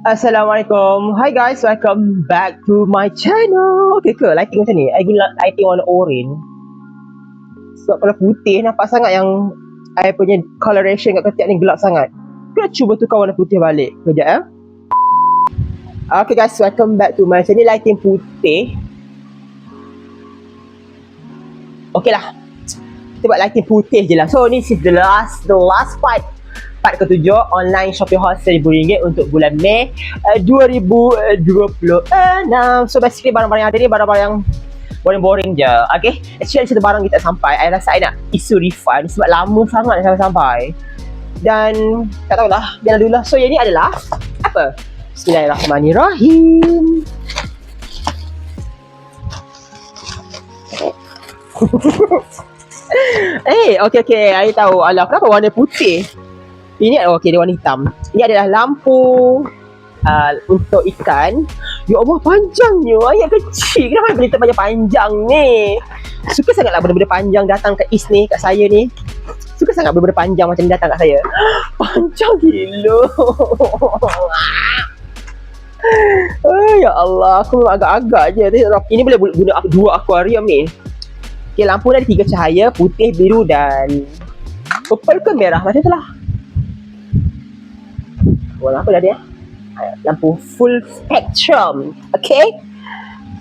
Assalamualaikum. Hi guys, welcome back to my channel. Okay ke? Lighting macam ni? I guna lighting warna orange. Sebab kalau putih nampak sangat yang I punya coloration kat ketiak ni gelap sangat. Kita cuba tukar warna putih balik. Kejap ya. Okay guys, welcome back to my channel. Lighting putih. Okay lah. Kita buat lighting putih je lah. So this is the last part. Part ketujuh, online shopping haul RM1,000 untuk bulan Mei 2026. So basically barang-barang yang ada ni barang-barang yang boring-boring je. Okay, actually ada satu barang kita sampai. I rasa I nak isu refund sebab lama sangat dah sampai. Dan tak tahulah, biarlah dulu lah. So yang ni adalah apa? Bismillahirrahmanirrahim. Okay. I tahu. Alah, kenapa warna putih? Ini dia warna hitam. Ini adalah lampu untuk ikan. Ya Allah, panjangnya. Ayat kecil. Kenapa benda panjang ni? Suka sangatlah benda-benda panjang datang kat East ni, kat saya ni. Suka sangat benda-benda panjang macam ni datang kat saya. Panjang gila. Ya Allah, aku agak-agak je. Ini boleh guna dua akuarium ni. Okay, lampu ni ada 3 cahaya. Putih, biru dan purple ke merah? Macam tu lah. Warna apa dah dia? Lampu full spectrum. Okay?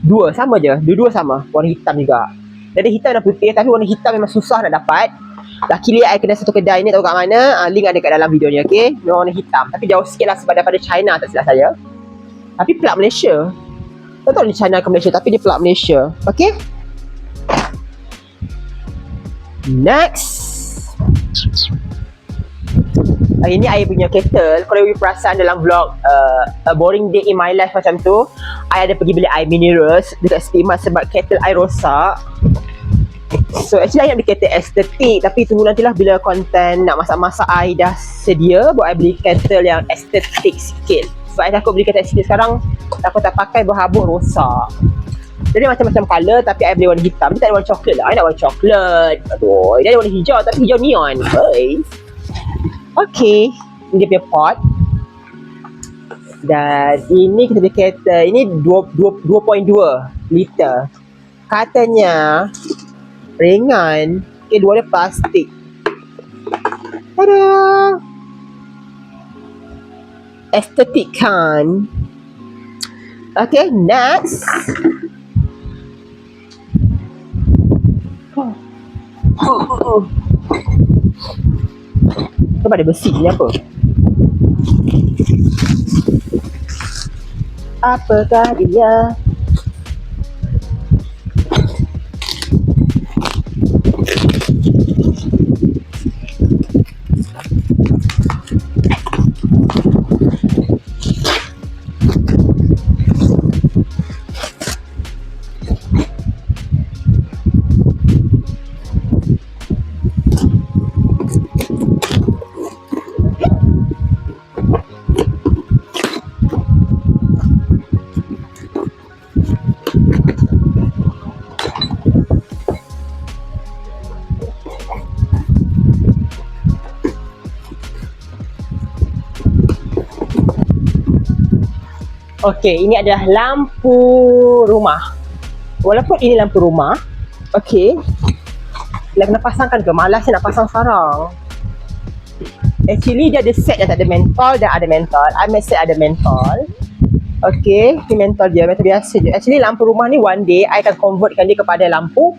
Dua sama je. Dua-dua sama. Warna hitam juga. Jadi hitam dan putih. Tapi warna hitam memang susah nak dapat. Luckily I kena satu kedai ni. Tahu kat mana? Link ada kat dalam video ni. Okay? Memang warna hitam. Tapi jauh sikit lah sebab daripada China tak silap saya. Tapi plat Malaysia. Tak tahu ni China ke Malaysia. Tapi dia plat Malaysia. Okay? Next. Ini I punya kettle. Kalau you perasan dalam vlog A Boring Day in My Life macam tu, I ada pergi beli air minerals dekat Speedmart sebab kettle I rosak. So actually I nak beli kettle estetik, tapi tunggu nantilah bila konten nak masak-masak I dah sedia, buat I beli kettle yang estetik sikit. So I takut beli kettle estetik sekarang, takut tak pakai berhabuk rosak. Jadi macam-macam colour, tapi I beli warna hitam. Dia tak ada warna coklat lah. I nak warna coklat. Aduh, dia ada warna hijau tapi hijau neon. Hey. Okay, ini dia punya pot. Dan ini kita punya kettle. Ini 2.2 liter. Katanya ringan. Okay, dua dia plastik. Tada! Estetik kan? Okay, next. Apa ada besi ni apa? Apakah dia? Okay, ini adalah lampu rumah. Walaupun ini lampu rumah, okay, nak kena pasangkan ke? Malas nak pasang sekarang. Actually dia ada set yang tak ada mentol dan ada mentol. I make set ada mentol. Okay, ni mentol dia, mentol biasa je. Actually lampu rumah ni one day I akan convertkan dia kepada lampu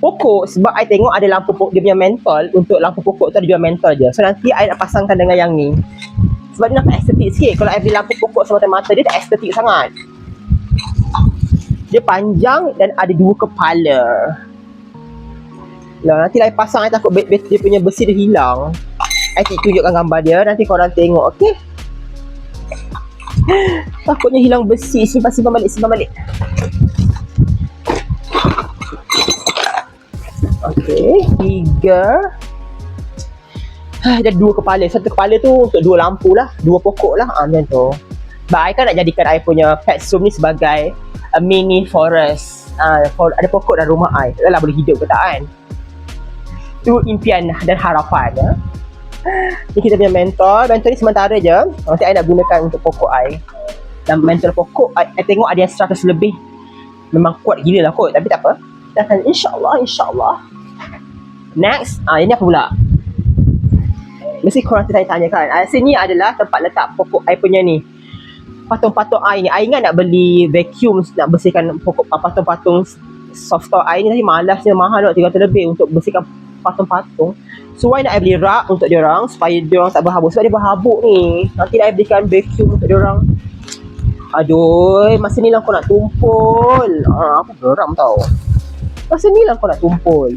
pokok. Sebab I tengok ada lampu pokok, dia punya mentol. Untuk lampu pokok tu ada jual mentol je. So nanti I nak pasangkan dengan yang ni. Sebab dia nampak estetik sikit. Kalau I beli lampu pokok semata-mata, dia tak estetik sangat. Dia panjang dan ada 2 kepala. Lah, nanti I pasang, I takut dia punya besi dia hilang. I tunjukkan gambar dia, nanti korang tengok, okay? Takutnya hilang besi. Simpan balik. Okay, 3. Ada 2 kepala. Satu kepala tu untuk 2 lampu lah, 2 pokok lah, macam tu. But I kan nak jadikan I punya pet room ni sebagai a mini forest. Ada pokok dalam rumah I. Tak tahulah boleh hidup ke tak kan. Itu impian dan harapan. Ni kita punya mentol. Mentol ni sementara je. Nanti I nak gunakan untuk pokok I. Dan mentol pokok I tengok ada yang 100 lebih. Memang kuat gila lah kot. Tapi tak apa. Kita akan insyaAllah. Next, ini apa pula? Mesti korang tanya-tanya kan. Sini adalah tempat letak pokok I punya ni. Patung-patung I ni. I ingat nak beli vacuum nak bersihkan pokok patung-patung soft toy I ni. Tapi malasnya mahal lah 300 lebih untuk bersihkan patung-patung. So why nak I beli rak untuk diorang supaya diorang tak berhabuk. Sebab dia berhabuk ni. Nanti I belikan vacuum untuk diorang. Aduh, masa ni lah kau nak tumpul. Aku geram tau. Masa ni lah kau nak tumpul.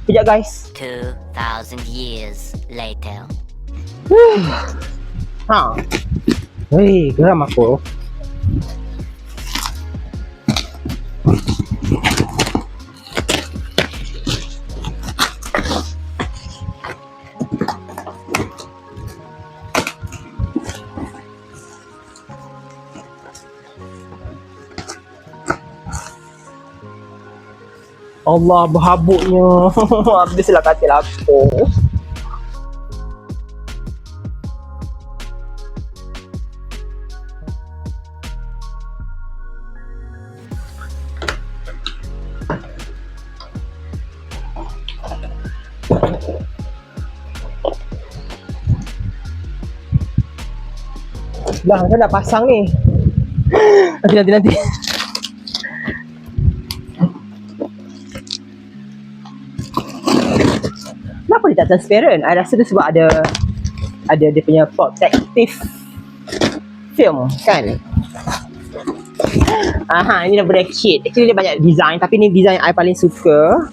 Sekejap guys. 2,000 years later. Geram aku. Allah, berhabuknya. Habislah katil aku. Dah, saya dah pasang ni. Nanti. Kenapa dia tak transparent? I rasa tu sebab ada dia punya protective film kan. Ini dah bracket. Actually dia banyak design, tapi ni design yang I paling suka.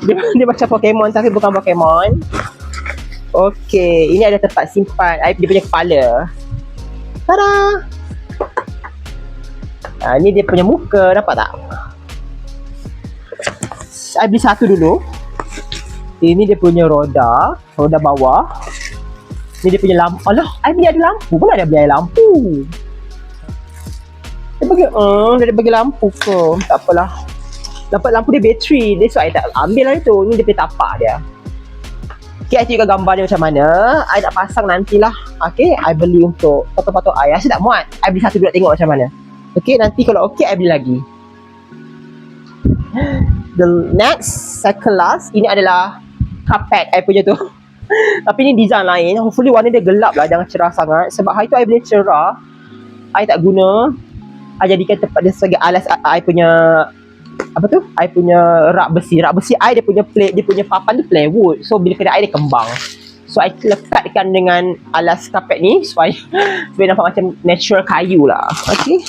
Dia macam Pokemon tapi bukan Pokemon. Okay, ini ada tempat simpan dia punya kepala. Tada! Ni dia punya muka, nampak tak? I beli satu dulu. Ini dia punya roda bawah. Ni dia punya lampu. Alah, I beli ada lampu. Pula dia beli lampu. Dia bagi lampu ke? Tak apalah. Dapat lampu dia bateri. That's why I tak ambil lah itu. Ni dia punya tapak dia. Okay, I tunjukkan gambar dia macam mana. I nak pasang nantilah. Okay, I beli untuk patung-patung I. Rasa tak muat. I beli satu dulu tengok macam mana. Okay, nanti kalau okay, I beli lagi. The next, second last. Ini adalah carpet I punya tu. Tapi ni design lain. Hopefully warna dia gelap lah, jangan cerah sangat. Sebab hari tu I beli cerah, I tak guna. I jadikan tempat dia sebagai alas I punya I punya rak besi. Rak besi I dia punya plate, dia punya papan tu plywood. So bila kedai I dia kembang. So I lekatkan dengan alas carpet ni supaya nampak macam natural kayu lah. Okay.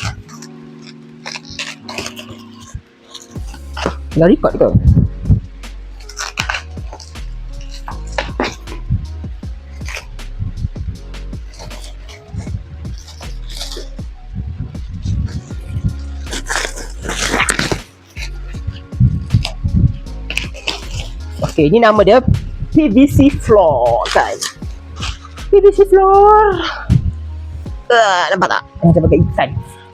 Dah record ke? Okay, ni nama dia PVC floor kan. PVC floor. Nampak tak? Macam pakai ikan.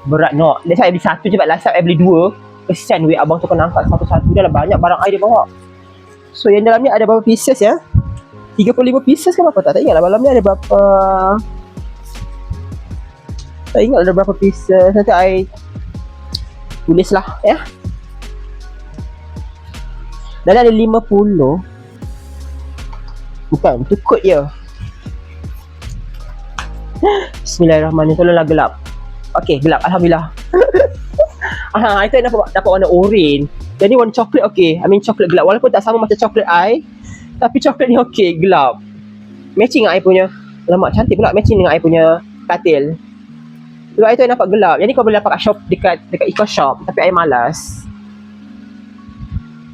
Berat no. That's why I beli satu je. Last time I beli 2. Kesian weh abang tu kena angkat satu-satu. Dah lah banyak barang I dia bawa. So yang dalam ni ada berapa pieces ya? 35 pieces ke berapa? Tak ingat lah. Dalam ni ada berapa. Tak ingat ada berapa pieces. Nanti I tulis lah ya. Dan ada 50. Bukan, tu kod je. Bismillahirrahmanirrahim. Tolonglah gelap. Okay, gelap. Alhamdulillah. Itu I dapat warna orange. Jadi warna coklat okay. I mean coklat gelap. Walaupun tak sama macam coklat I, tapi coklat ni okay, gelap. Matching dengan I punya. Alamak, cantik pula matching dengan I punya katil. Sebab itu I nampak gelap. Yang ni kau boleh dapat kat shop dekat Eco Shop. Tapi I malas.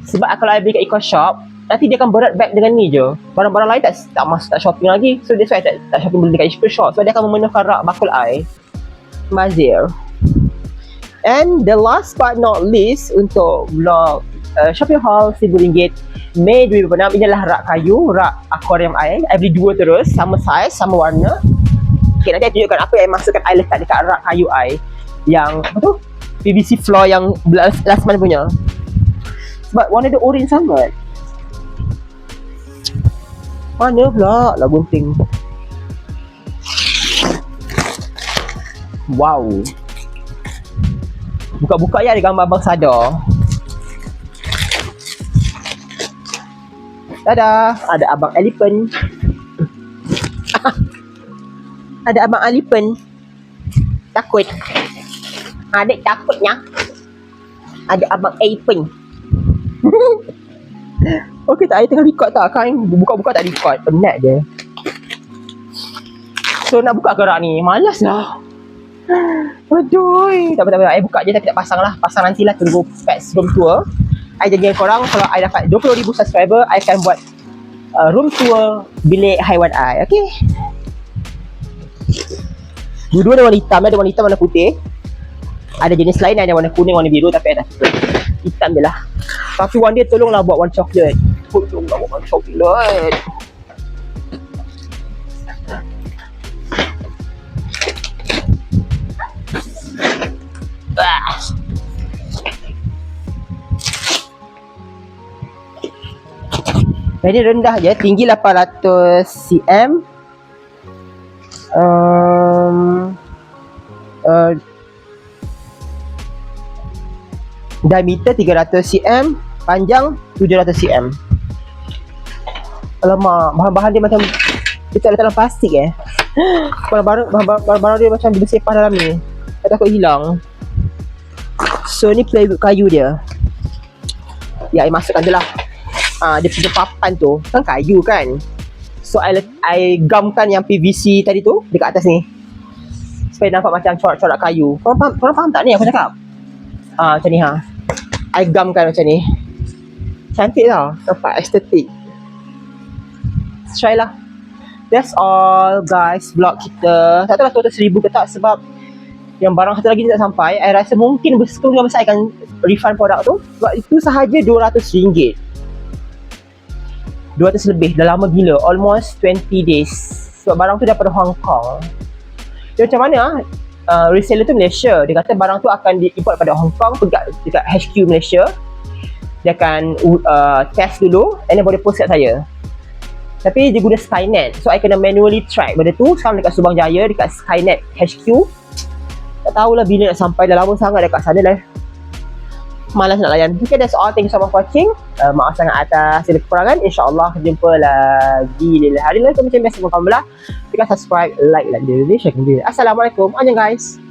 Sebab kalau I beli kat Eco Shop, nanti dia akan berat bag dengan ni je. Barang-barang lain tak masuk, tak shopping lagi. So that's why I tak shopping beli dekat Eco Shop. Sebab dia akan memenuhkan rak bakul I. Mazir. And the last but not least untuk vlog shopping haul RM1,000 Mei 2006. Inilah rak kayu, rak aquarium I beli 2 terus, sama size, sama warna. Okay, nanti I tunjukkan apa yang I masukkan I letak dekat rak kayu I. Yang apa tu? PVC floor yang last month punya. Sebab warna dia orange sangat. Mana pula lah gunting. Wow. Buka-buka je ada gambar Abang Sadar. Dadah. Ada Abang Elephant. Ada Abang Elephant. Takut. Adik takutnya. Ada Abang Elephant. Okey tak, saya tengah record tak kan? Buka-buka tak record. Penat je. So nak buka gerak ni. Malas lah. Aduh. Tak apa. Saya buka je tapi tak pasang lah. Pasang nantilah, tunggu pets room tour. I janji korang kalau I dapat 20,000 subscriber, I akan buat room tour bilik haiwan I. Okay. Dua-dua ada warna hitam. Ada warna hitam, warna putih. Ada jenis lain ada warna kuning, warna biru, tapi I dah hitam je lah. Tapi one day tolonglah buat warna coklat. Tolonglah buat warna coklat. Jadi rendah je, tinggi 800 cm. Diameter 300 cm, panjang 700 cm. Alamak, bahan-bahan dia macam kita letak dalam plastik Barang-barang dia macam bersepah dalam ni. Saya takut hilang. So ni plywood kayu dia. Ya, I masukkan je lah. Dia punya papan tu kan kayu kan. So I gamkan yang PVC tadi tu dekat atas ni, supaya nampak macam corak-corak kayu. Korang faham tak ni aku cakap? Macam ni I gamkan macam ni. Cantik tau, nampak estetik. Try lah. That's all guys, vlog kita. Tak tahu lah total 1,000 ke tak, sebab yang barang satu lagi ni tak sampai. I rasa mungkin kemungkinan besar I akan refund produk tu, sebab itu sahaja RM200. 200 lebih, dah lama gila, almost 20 days. Sebab barang tu daripada Hong Kong. Dia macam mana reseller tu Malaysia. Dia kata barang tu akan diimport daripada Hong Kong, dekat HQ Malaysia. Dia akan test dulu, and then boleh post kat saya. Tapi dia guna Skynet, so I kena manually track benda tu. Sekarang dekat Subang Jaya, dekat Skynet HQ. Tak tahulah bila nak sampai, dah lama sangat dekat sana dah. Malas nak layan. Okay, that's all. Thank you so much for watching. Maaf sangat atas segala kekurangan. InsyaAllah jumpa lagi di hari lain. Macam biasa, Tekan subscribe, like dia, share dia. Assalamualaikum. Annyeong guys.